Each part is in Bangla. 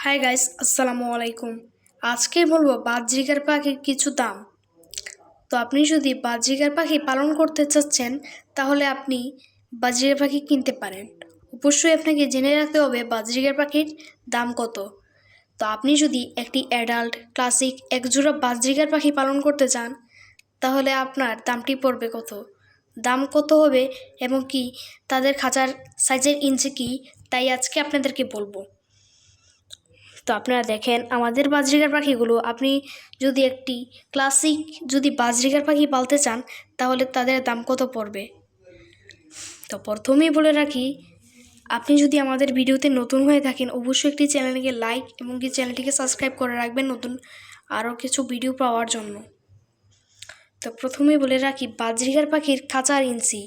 হাই গাইস, আসসালামু আলাইকুম। আজকে বলবো বাজরিকার পাখির কিছু দাম। তো আপনি যদি বাজরিকার পাখি পালন করতে চাচ্ছেন তাহলে আপনি বাজরিকার পাখি কিনতে পারেন। অবশ্যই আপনাকে জেনে রাখতে হবে বাজরিকার পাখির দাম কত। তো আপনি যদি একটি অ্যাডাল্ট ক্লাসিক একজোড়া বাজরিকার পাখি পালন করতে চান তাহলে আপনার দামটি পড়বে কত, দাম কত হবে এবং কি তাদের খাঁচার সাইজের ইঞ্চি কী, তাই আজকে আপনাদেরকে বলবো। তো আপনারা দেখেন আমাদের বাজরিকার পাখিগুলো, আপনি যদি একটি ক্লাসিক বাজরিকার পাখি পালতে চান তাহলে তাদের দাম কত পড়বে। তো প্রথমেই বলে রাখি, আপনি যদি আমাদের ভিডিওতে নতুন হয়ে থাকেন অবশ্যই একটি চ্যানেলকে লাইক এবং কি চ্যানেলটিকে সাবস্ক্রাইব করে রাখবেন নতুন আরও কিছু ভিডিও পাওয়ার জন্য। তো প্রথমেই বলে রাখি বাজরিকার পাখির খাঁচার ইঞ্চি।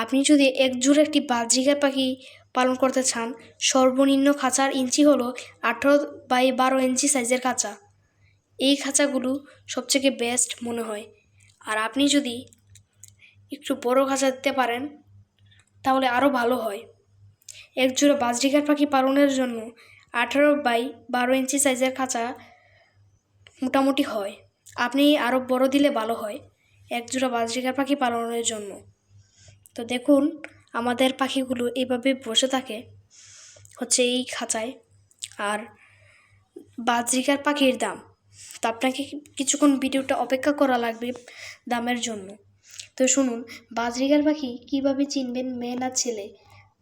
আপনি যদি একজোড়া একটি বাজরিকার পাখি পালন করতে চান সর্বনিম্ন খাঁচার ইঞ্চি হলো 18x12 ইঞ্চি সাইজের খাঁচা। এই খাঁচাগুলো সবথেকে বেস্ট মনে হয়। আর আপনি যদি একটু বড় খাঁচা দিতে পারেন তাহলে আরও ভালো হয়। একজোড়া বাজরিকার পাখি পালনের জন্য 18x12 ইঞ্চি সাইজের খাঁচা মোটামুটি হয়। আপনি আরও বড় দিলে ভালো হয় একজোড়া বাজরিকার পাখি পালনের জন্য। তো দেখুন আমাদের পাখিগুলো এইভাবে বসে থাকে এই খাঁচায়। আর বাজরিকার পাখির দাম, তো আপনাকে কিছুক্ষণ ভিডিওটা অপেক্ষা করা লাগবে দামের জন্য। তো শুনুন, বাজরিকার পাখি কিভাবে চিনবেন মেয়ে না ছেলে,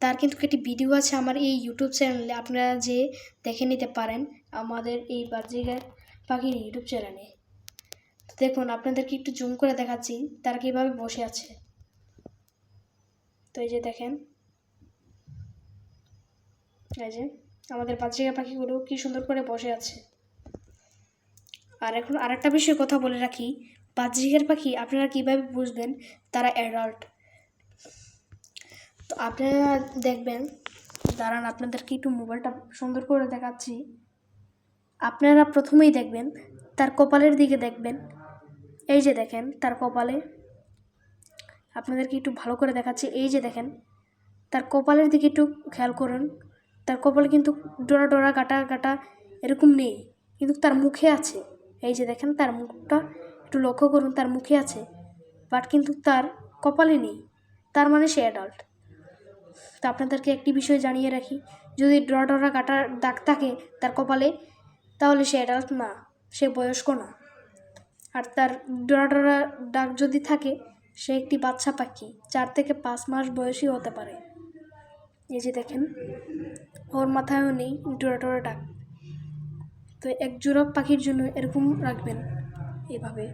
তার কিন্তু একটি ভিডিও আছে আমার এই ইউটিউব চ্যানেলে, আপনারা যে দেখে নিতে পারেন আমাদের এই বাজরিকার পাখির ইউটিউব চ্যানেলে। তো দেখুন আপনাদেরকে একটু জুম করে দেখাচ্ছি তারা কীভাবে বসে আছে। তো এই যে দেখেন, এই যে আমাদের বাজরিকা পাখিগুলো কি সুন্দর করে বসে আছে। আর এখন আরেকটা বিষয়ে কথা বলে রাখি, বাজরিকার পাখি আপনারা কিভাবে বুঝবেন তারা অ্যাডাল্ট। তো আপনারা দেখবেন, দাঁড়ান আপনাদেরকে একটু মোবাইলটা সুন্দর করে দেখাচ্ছি। আপনারা প্রথমেই দেখবেন তার কপালের দিকে দেখবেন। এই যে দেখেন তার কপালে, আপনাদেরকে একটু ভালো করে দেখাচ্ছি। এই যে দেখেন তার কপালের দিকে একটু খেয়াল করুন। তার কপালে কিন্তু ডোরা ডোরা কাটা কাটা এরকম নেই, কিন্তু তার মুখে আছে। এই যে দেখেন তার মুখটা একটু লক্ষ্য করুন, তার মুখে আছে বাট কিন্তু তার কপালে নেই, তার মানে সে অ্যাডাল্ট। তো আপনাদেরকে একটি বিষয় জানিয়ে রাখি, যদি ডোরা ডোরা কাটার দাগ থাকে তার কপালে তাহলে সে অ্যাডাল্ট না, সে বয়স্ক না। আর তার ডোরা ডোরা দাগ যদি থাকে সে একটি বাচ্চা পাখি, 4 থেকে 5 মাস বয়সী হতে পারে। এই যে দেখেন ওর মাথায়ও নেই ডোরা ডোরা দাগ। তো এক জোড়া পাখির জন্য এরকম রাখবেন এভাবে।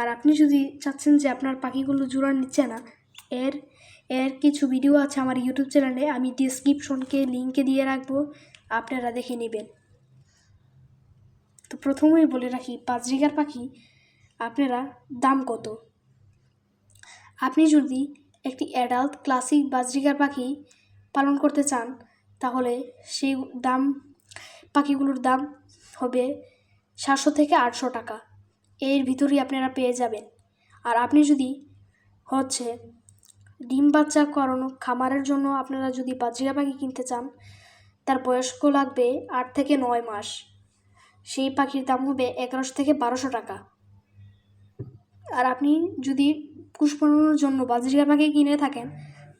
আর আপনি যদি চাচ্ছেন যে আপনার পাখিগুলো জোড়া নিচ্ছে না, এর কিছু ভিডিও আছে আমার ইউটিউব চ্যানেলে, আমি ডিসক্রিপশনকে লিঙ্কে দিয়ে রাখবো, আপনারা দেখে নেবেন। তো প্রথমেই বলে রাখি বাজরিকার পাখি আপনারা দাম কত। আপনি যদি একটি অ্যাডাল্ট ক্লাসিক বাজরিকার পাখি পালন করতে চান তাহলে সেই পাখিগুলোর দাম হবে 700 থেকে 800 টাকা, এর ভিতরেই আপনারা পেয়ে যাবেন। আর আপনি যদি ডিম বাচ্চা করানো খামারের জন্য আপনারা যদি বাজরিকা পাখি কিনতে চান, তার বয়স্ক লাগবে 8 থেকে 9 মাস, সেই পাখির দাম হবে 1100 থেকে 1200 টাকা। আর আপনি যদি কুশ বানানোর জন্য বাজরিকা পাখি কিনে থাকেন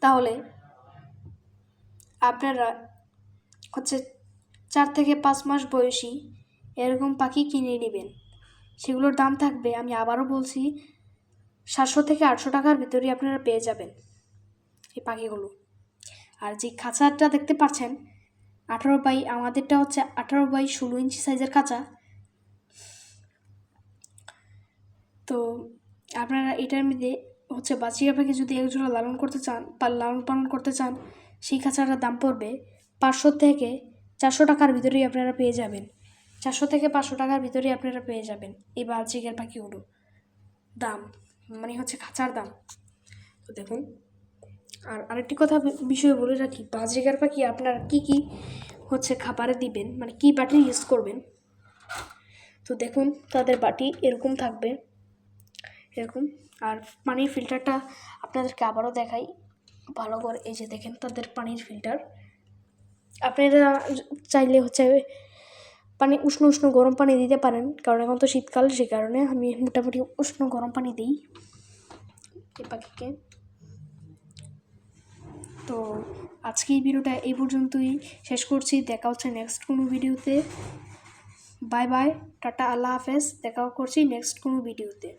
তাহলে আপনারা 4 থেকে 5 মাস বয়সী এরকম পাখি কিনে নেবেন। সেগুলোর দাম থাকবে, আমি আবারও বলছি, 700 থেকে 800 টাকার ভিতরেই আপনারা পেয়ে যাবেন এই পাখিগুলো। আর যে খাঁচাটা দেখতে পাচ্ছেন আমাদেরটা 18x16 ইঞ্চি সাইজের খাঁচা। তো আপনারা এটার মধ্যে বাজরিকা পাখি যদি একজোড়া লালন পালন করতে চান সেই খাঁচাটার দাম পড়বে 500 থেকে 400 টাকার ভিতরেই আপনারা পেয়ে যাবেন। 400 থেকে 500 টাকার ভিতরেই আপনারা পেয়ে যাবেন এই বাজরিকার পাখিগুলো দাম, মানে খাঁচার দাম। তো দেখুন, আর আরেকটি কথা বিষয় বলে রাখি, বাজরিকার পাখি আপনারা কি কি খাবারে দিবেন, মানে কি বাটি ইউজ করবেন। তো দেখুন তাদের বাটি এরকম থাকবে, এরকম। আর পানির ফিল্টারটা আপনাদেরকে আবারও দেখাই ভালো করে। এই যে দেখেন তাদের পানির ফিল্টার, আপনারা চাইলে হচ্ছে পানি উষ্ণ উষ্ণ গরম পানি দিতে পারেন, কারণ এখন তো শীতকাল, সে কারণে আমি মোটামুটি উষ্ণ গরম পানি দিই এই পাখিকে। তো আজকে এই ভিডিওটা এই পর্যন্তই শেষ করছি। দেখা হচ্ছে নেক্সট কোনো ভিডিওতে। বাই বাই, টাটা, আল্লাহ হাফেজ। দেখা করছি নেক্সট কোনো ভিডিওতে।